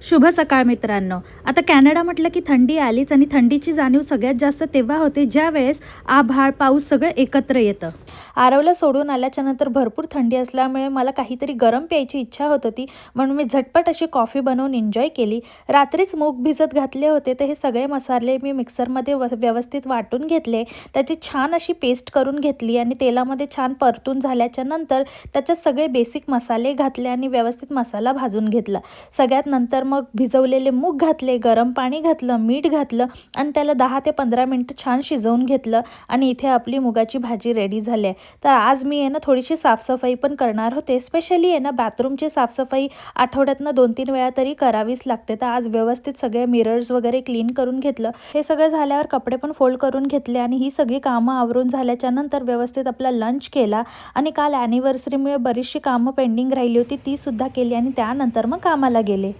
शुभ सकाळ मित्रांनो. आता कॅनडा म्हटलं की थंडी आलीच आणि थंडीची जाणीव सगळ्यात जास्त तेव्हा होते ज्या वेळेस आभाळ पाऊस सगळं एकत्र येतं. आरवला सोडून आल्याच्या नंतर भरपूर थंडी असल्यामुळे मला काहीतरी गरम प्यायची इच्छा होत होती, म्हणून मी झटपट अशी कॉफी बनवून एन्जॉय केली. रात्रीच मूग भिजत घातले होते, तर हे सगळे मसाले मी मिक्सरमध्ये व्यवस्थित वाटून घेतले. त्याची छान अशी पेस्ट करून घेतली आणि तेलामध्ये छान परतून झाल्याच्या नंतर त्याच्यात सगळे बेसिक मसाले घातले आणि व्यवस्थित मसाला भाजून घेतला. सगळ्यात नंतर मग भिजवलेले मूग घातले, गरम पाणी घातलं, मीठ घातलं आणि त्याला 10 ते 15 मिनिटं छान शिजवून घेतलं आणि इथे आपली मुगाची भाजी रेडी झाली आहे. तर आज मी आहे ना थोडीशी साफसफाई पण करणार होते. स्पेशली आहे ना बाथरूमची साफसफाई आठवड्यातनं 2-3 वेळा तरी करावीच लागते. तर आज व्यवस्थित सगळे मिरर्स वगैरे क्लीन करून घेतलं. हे सगळं झाल्यावर कपडे पण फोल्ड करून घेतले आणि ही सगळी कामं आवरून झाल्याच्या नंतर व्यवस्थित आपला लंच केला आणि काल ॲनिव्हर्सरीमुळे बरीचशी कामं पेंडिंग राहिली होती, ती सुद्धा केली आणि त्यानंतर मग कामाला गेले.